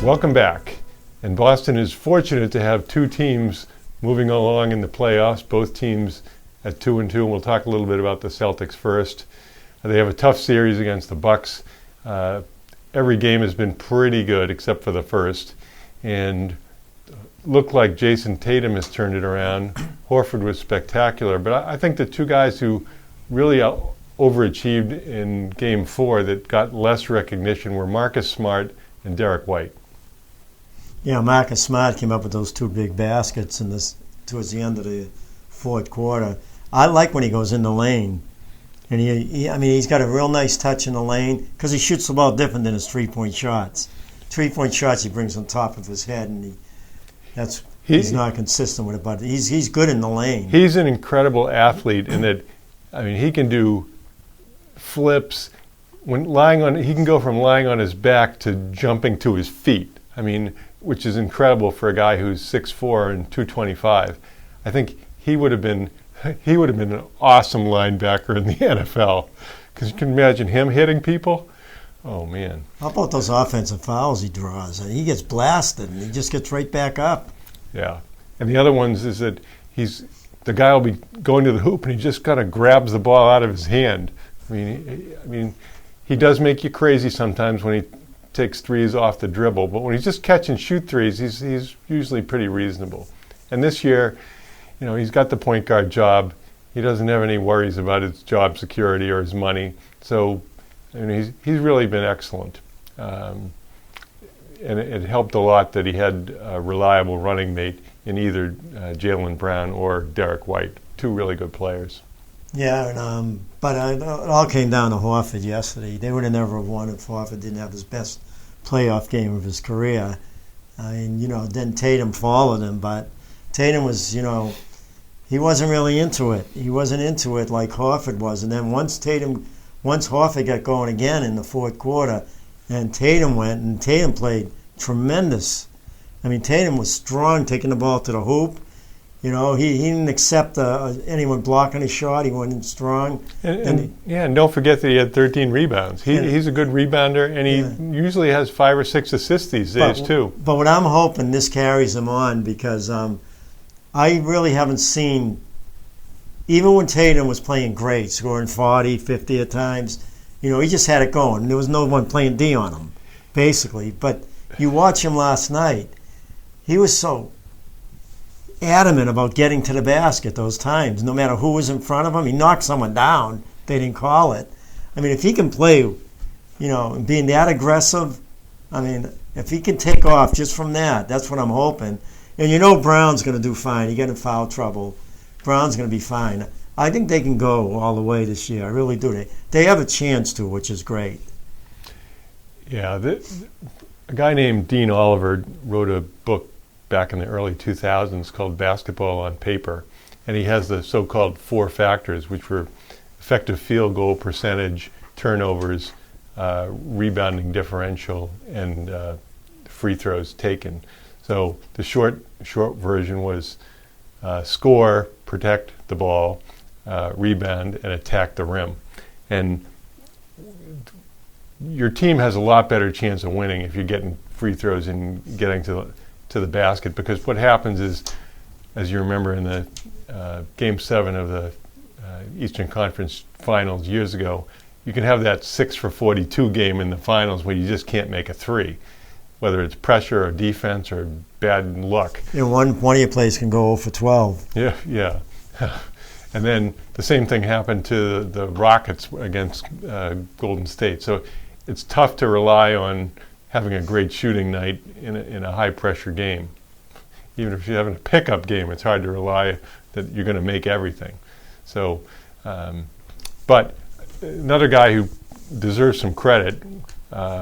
Welcome back. And Boston is fortunate to have two teams moving along in the playoffs, both teams at 2-2, and we'll talk a little bit about the Celtics first. They have a tough series against the Bucks. Every game has been pretty good except for the first, and looked like Jason Tatum has turned it around. Horford was spectacular, but I think the two guys who really overachieved in Game 4 that got less recognition were Marcus Smart and Derek White. Yeah, Marcus Smart came up with those two big baskets towards the end of the fourth quarter. I like when he goes in the lane. And he's got a real nice touch in the lane because he shoots the ball different than his three-point shots. Three-point shots he brings on top of his head, and he's not consistent with it, but he's good in the lane. He's an incredible athlete in that, he can do flips. He can go from lying on his back to jumping to his feet. Which is incredible for a guy who's 6'4" and 225. I think he would have been an awesome linebacker in the NFL, because you can imagine him hitting people. Oh man! How about those offensive fouls he draws? He gets blasted and he just gets right back up. Yeah, and the other ones is that the guy will be going to the hoop and he just kind of grabs the ball out of his hand. He does make you crazy sometimes when he takes threes off the dribble, but when he's just catch and shoot threes, he's usually pretty reasonable. And this year, he's got the point guard job. He doesn't have any worries about his job security or his money. So, he's really been excellent. And it helped a lot that he had a reliable running mate in either Jaylen Brown or Derek White, two really good players. Yeah, but it all came down to Horford yesterday. They would have never won if Horford didn't have his best playoff game of his career. Then Tatum followed him, but Tatum was, he wasn't really into it. He wasn't into it like Horford was. And then once Horford got going again in the fourth quarter, and Tatum went, and Tatum played tremendous. Tatum was strong, taking the ball to the hoop. He didn't accept anyone blocking his shot. He went in strong. And don't forget that he had 13 rebounds. He's a good rebounder, and he usually has 5 or 6 assists these days, too. But what I'm hoping, this carries him on, because I really haven't seen, even when Tatum was playing great, scoring 40, 50 at times, he just had it going. There was no one playing D on him, basically. But you watch him last night, he was so adamant about getting to the basket those times. No matter who was in front of him, he knocked someone down. They didn't call it. If he can play, and being that aggressive, if he can take off just from that, that's what I'm hoping. And Brown's going to do fine. He got in foul trouble. Brown's going to be fine. I think they can go all the way this year. I really do. They have a chance to, which is great. Yeah, a guy named Dean Oliver wrote a book back in the early 2000s called Basketball on Paper, and he has the so-called 4 factors, which were effective field goal percentage, turnovers, rebounding differential, and free throws taken. So the short version was score, protect the ball, rebound, and attack the rim. And your team has a lot better chance of winning if you're getting free throws and getting to the basket, because what happens is, as you remember in the Game 7 of the Eastern Conference Finals years ago, you can have that 6 for 42 game in the finals where you just can't make a three, whether it's pressure or defense or bad luck. One of your plays can go 0 for 12. Yeah. And then the same thing happened to the Rockets against Golden State. So it's tough to rely on having a great shooting night in a high-pressure game. Even if you're having a pickup game, it's hard to rely that you're going to make everything. So, but another guy who deserves some credit,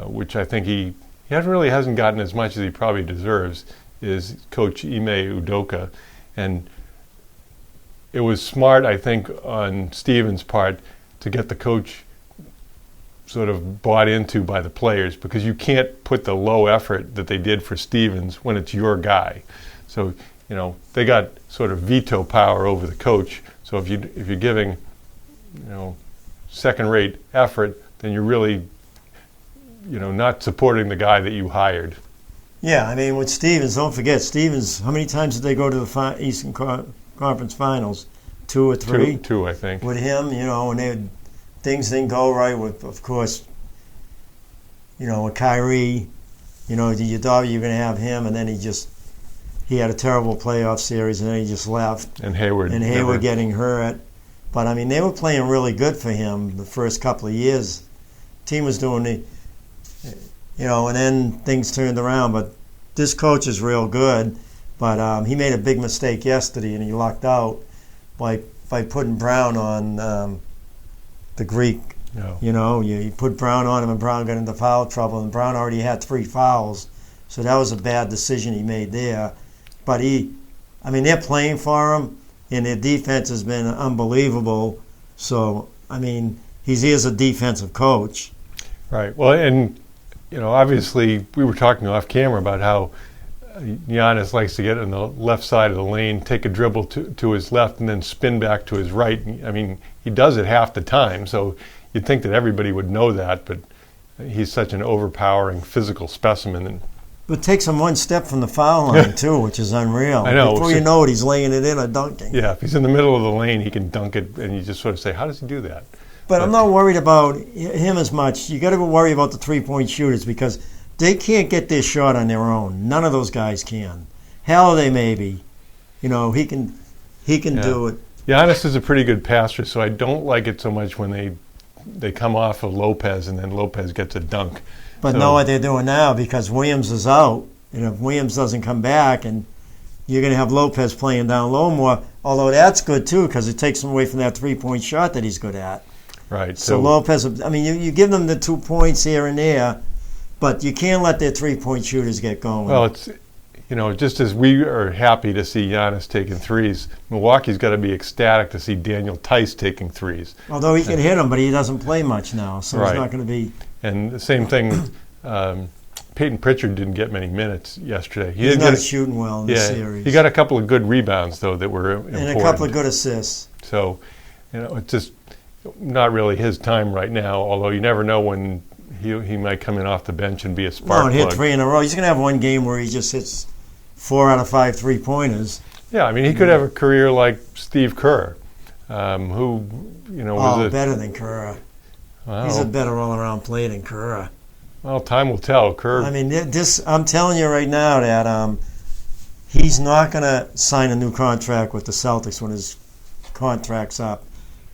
which I think he really hasn't gotten as much as he probably deserves, is Coach Ime Udoka. And it was smart, I think, on Stevens' part to get the coach sort of bought into by the players, because you can't put the low effort that they did for Stevens when it's your guy. So, they got sort of veto power over the coach. So if you're giving, second-rate effort, then you're really, not supporting the guy that you hired. Yeah, I mean, with Stevens, don't forget, Stevens, how many times did they go to the Eastern Conference Finals? 2 or 3? Two, I think. With him, and things didn't go right with, of course, with Kyrie, you thought you were going to have him, and then he had a terrible playoff series, and then he just left. And Hayward. Getting hurt. But, I mean, they were playing really good for him the first couple of years. The team was doing and then things turned around. But this coach is real good. But he made a big mistake yesterday, and he lucked out by putting Brown on the Greek. No. You put Brown on him, and Brown got into foul trouble, and Brown already had 3 fouls. So that was a bad decision he made there. But they're playing for him, and their defense has been unbelievable. So, he is a defensive coach. Right. Well, and, obviously we were talking off camera about how Giannis likes to get on the left side of the lane, take a dribble to his left, and then spin back to his right. He does it half the time, so you'd think that everybody would know that, but he's such an overpowering physical specimen. But it takes him one step from the foul line, too, which is unreal. I know. Before you know it, he's laying it in or dunking. Yeah, if he's in the middle of the lane, he can dunk it, and you just sort of say, how does he do that? But I'm not worried about him as much. You got to worry about the three-point shooters because they can't get their shot on their own. None of those guys can. Halliday maybe. He can do it. Giannis is a pretty good passer, so I don't like it so much when they come off of Lopez and then Lopez gets a dunk. But know what they're doing now because Williams is out. And if Williams doesn't come back, and you're going to have Lopez playing down low more, although that's good too because it takes him away from that three-point shot that he's good at. Right. So Lopez, you give them the 2 points here and there, but you can't let their three-point shooters get going. Well, it's, just as we are happy to see Giannis taking threes, Milwaukee's got to be ecstatic to see Daniel Tice taking threes. Although he can hit them, but he doesn't play much now, so Right. He's not going to be. And the same thing, Peyton Pritchard didn't get many minutes yesterday. He's not shooting well in the series. He got a couple of good rebounds, though, that were important. And a couple of good assists. So, it's just not really his time right now, although you never know when he might come in off the bench and be a spark plug. Hit 3 in a row. He's going to have one game where he just hits 4 out of 5 3-pointers. Yeah, he could have a career like Steve Kerr, who, was better than Kerr. Well, he's a better all-around player than Kerr. Well, time will tell. Kerr. I'm telling you right now that he's not going to sign a new contract with the Celtics when his contract's up.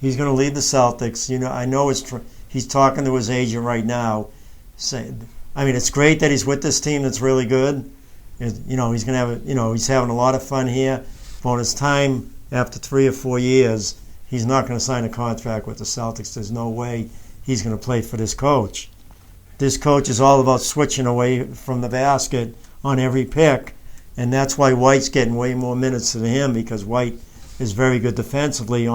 He's going to leave the Celtics. I know he's talking to his agent right now. It's great that he's with this team that's really good. He's going to have he's having a lot of fun here. But when it's time after 3 or 4 years, he's not going to sign a contract with the Celtics. There's no way he's going to play for this coach. This coach is all about switching away from the basket on every pick, and that's why White's getting way more minutes than him because White is very good defensively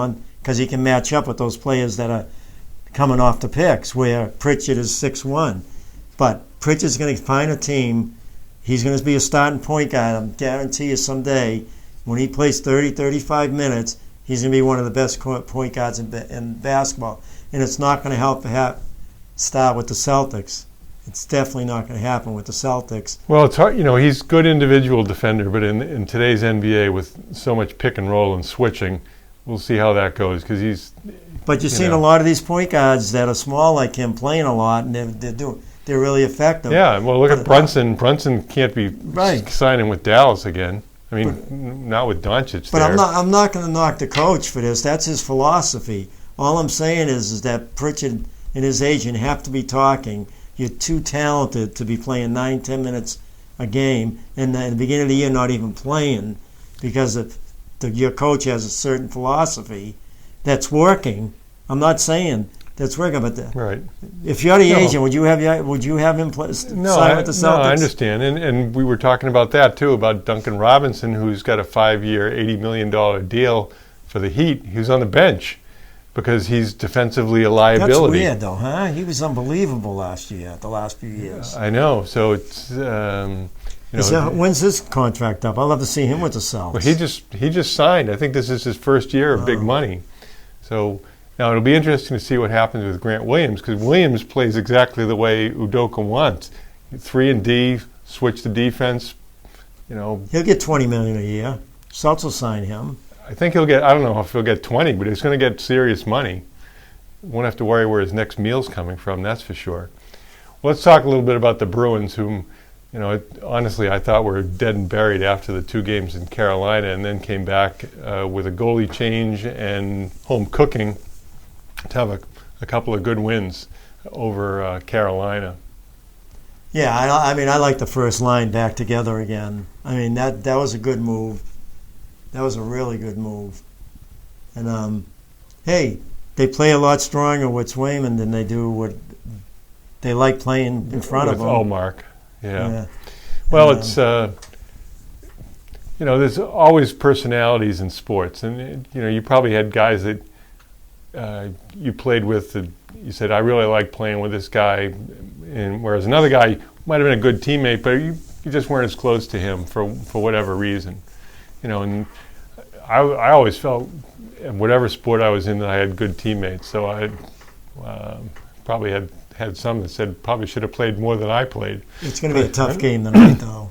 because he can match up with those players that are coming off the picks where Pritchard is 6'1". But Pritchard's going to find a team. He's going to be a starting point guard. I guarantee you someday when he plays 30, 35 minutes, he's going to be one of the best point guards in basketball. And it's not going to help start with the Celtics. It's definitely not going to happen with the Celtics. Well, it's hard. He's a good individual defender, but in today's NBA with so much pick and roll and switching, we'll see how that goes because he's. But you've seen a lot of these point guards that are small like him playing a lot, and they're really effective. Yeah, well, look at Brunson. Brunson can't be signing with Dallas again. Not with Doncic. But I'm not going to knock the coach for this. That's his philosophy. All I'm saying is that Pritchard and his agent have to be talking. You're too talented to be playing 9-10 minutes a game, and at the beginning of the year not even playing because your coach has a certain philosophy that's working. I'm not saying that's working, but if you're the agent, would you have him sign with the Celtics? No, I understand, and we were talking about that too, about Duncan Robinson, who's got a 5-year, $80 million deal for the Heat. He was on the bench because he's defensively a liability. That's weird, though, huh? He was unbelievable the last few years. I know. So it's when's his contract up? I'd love to see him with the Celtics. Well, he just signed. I think this is his first year of big money. So now it'll be interesting to see what happens with Grant Williams because Williams plays exactly the way Udoka wants. 3 and D, switch the defense. He'll get $20 million a year. Celtics will sign him. I think he'll get. I don't know if he'll get 20, but he's going to get serious money. Won't have to worry where his next meal's coming from. That's for sure. Well, let's talk a little bit about the Bruins, whom, honestly, I thought were dead and buried after the 2 games in Carolina, and then came back with a goalie change and home cooking to have a couple of good wins over Carolina. Yeah, I like the first line back together again. I mean, that was a good move. That was a really good move. And, hey, they play a lot stronger with Swayman than they do what they like playing in front of them. Ullmark, yeah. Well, it's, there's always personalities in sports. And, you probably had guys that you played with that you said, I really like playing with this guy. And whereas another guy might have been a good teammate, but you just weren't as close to him for whatever reason. And I always felt in whatever sport I was in that I had good teammates. So I probably had some that said probably should have played more than I played. It's going to be a tough game tonight, though.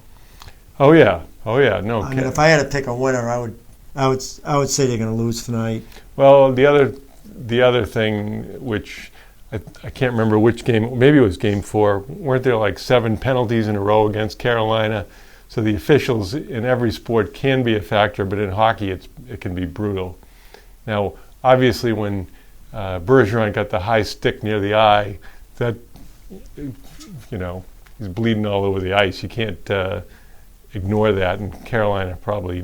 Oh yeah. No. I mean, if I had to pick a winner, I would say they're going to lose tonight. Well, the other thing, which I can't remember which game, maybe it was Game 4. Weren't there like 7 penalties in a row against Carolina? So the officials in every sport can be a factor, but in hockey it can be brutal. Now, obviously, when Bergeron got the high stick near the eye, that he's bleeding all over the ice. You can't ignore that, and Carolina probably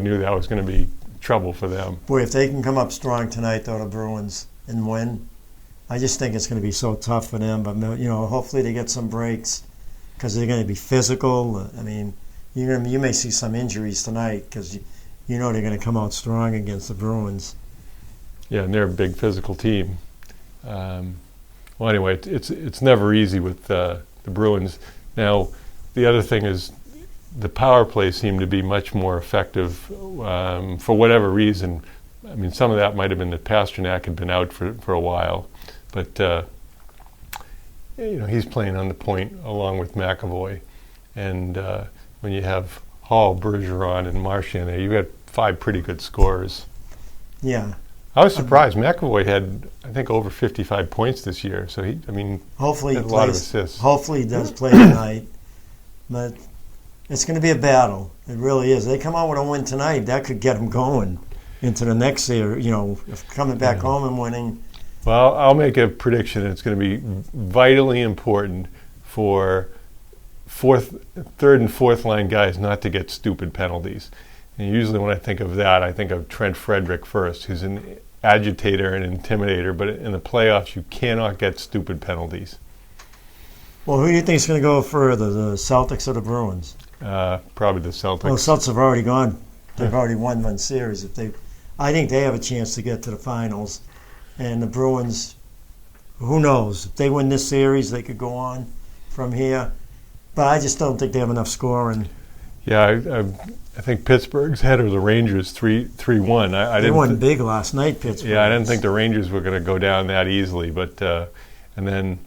knew that was going to be trouble for them. Boy, if they can come up strong tonight, though, the Bruins, and win, I just think it's going to be so tough for them. But hopefully they get some breaks because they're going to be physical. I mean, you may see some injuries tonight because they're going to come out strong against the Bruins. Yeah, and they're a big physical team. Well, anyway, it's never easy with the Bruins. Now, the other thing is the power play seemed to be much more effective for whatever reason. I mean, some of that might have been that Pasternak had been out for a while, but he's playing on the point along with McAvoy, and when you have Hall, Bergeron, and Marchand there, you got 5 pretty good scorers. Yeah. I was surprised. McAvoy had, I think, over 55 points this year. So hopefully he had a lot of assists. Hopefully he does play tonight. But it's going to be a battle. It really is. They come out with a win tonight, that could get them going into the next year. If coming back home and winning. Well, I'll make a prediction. It's going to be vitally important for third and fourth line guys not to get stupid penalties. And usually when I think of that, I think of Trent Frederick first, who's an agitator and intimidator. But in the playoffs, you cannot get stupid penalties. Well, who do you think is going to go further, the Celtics or the Bruins? Probably the Celtics. Well, the Celtics have already gone. They've already won one series. I think they have a chance to get to the finals. And the Bruins, who knows? If they win this series, they could go on from here. But I just don't think they have enough scoring. Yeah, I think Pittsburgh's ahead of the Rangers 3-1. They won big last night, Pittsburgh. Yeah, I didn't think the Rangers were going to go down that easily. But and then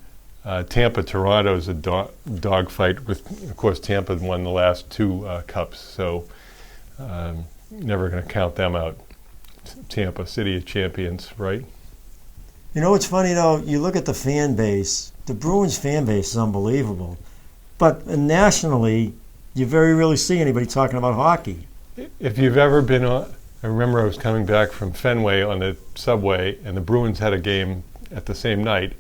Tampa-Toronto is a dogfight. Of course, Tampa won the last 2 cups, so never going to count them out. Tampa, City of Champions, right? You know what's funny, though? You look at the fan base. The Bruins fan base is unbelievable. But nationally, you very rarely see anybody talking about hockey. If you've ever been on, I remember I was coming back from Fenway on the subway, and the Bruins had a game at the same night.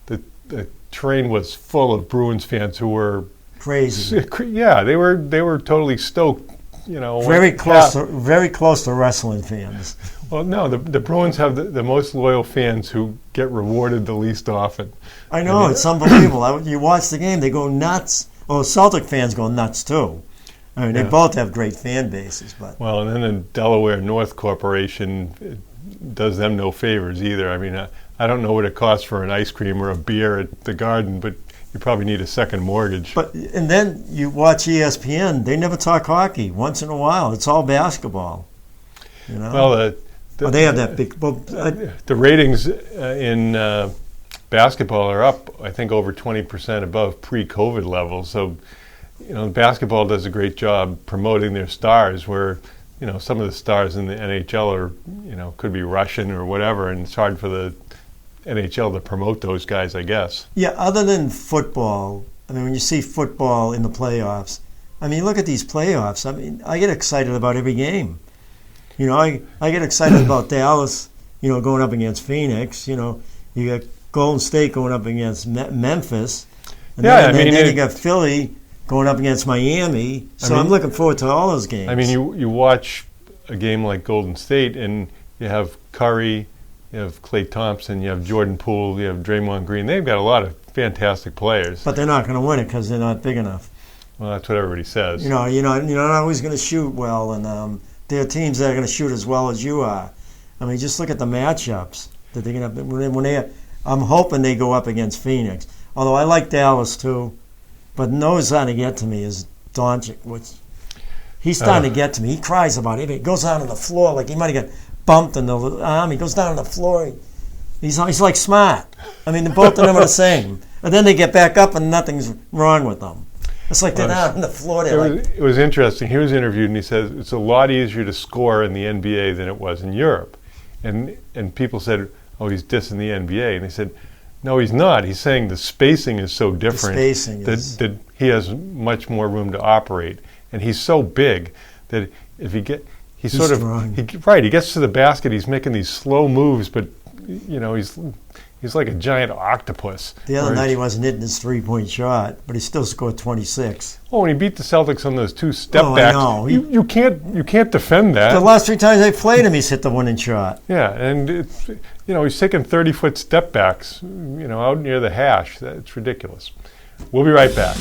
The train was full of Bruins fans who were crazy. Yeah, they were totally stoked. Very close to wrestling fans. Well, no, the Bruins have the most loyal fans who get rewarded the least often. I know, it's unbelievable. You watch the game, they go nuts. Well, Celtic fans go nuts too. I mean, they both have great fan bases. But well, and then the Delaware North Corporation does them no favors either. I mean, I don't know what it costs for an ice cream or a beer at the Garden, but you probably need a second mortgage. And then you watch ESPN, they never talk hockey. Once in a while, it's all basketball. Well, they have that big. The ratings in basketball are up, I think, over 20% above pre-COVID levels. So, basketball does a great job promoting their stars where, some of the stars in the NHL are, could be Russian or whatever, and it's hard for the NHL to promote those guys, I guess. Yeah, other than football, I mean, when you see football in the playoffs, I mean, look at these playoffs. I mean, I get excited about every game. I get excited about Dallas, going up against Phoenix. You got Golden State going up against Memphis. And then you got Philly going up against Miami. So I'm looking forward to all those games. I mean, you watch a game like Golden State, and you have Curry, you have Klay Thompson, you have Jordan Poole, you have Draymond Green. They've got a lot of fantastic players. But they're not going to win it because they're not big enough. Well, that's what everybody says. You're not always going to shoot well, and there are teams that are going to shoot as well as you are. I mean, just look at the matchups that they're going to. I'm hoping they go up against Phoenix. Although I like Dallas too, but who's starting to get to me is Doncic, which he's starting to get to me. He cries about it. He goes down on the floor like he might have got bumped in the arm. He goes down on the floor. He's like smart. I mean, both of them are the same. And then they get back up and nothing's wrong with them. It's like they're down on the floor. It was interesting. He was interviewed and he says it's a lot easier to score in the NBA than it was in Europe. And people said, oh, he's dissing the NBA. And he said, no, he's not. He's saying the spacing is so different that he has much more room to operate. And he's so big that if he gets to the basket, he's making these slow moves, but he's like a giant octopus. The other night he wasn't hitting his three-point shot, but he still scored 26. Oh, and he beat the Celtics on those two step backs. I know. You can't defend that. The last 3 times they played him, he's hit the winning shot. Yeah, and he's taking 30-foot step backs, out near the hash. It's ridiculous. We'll be right back.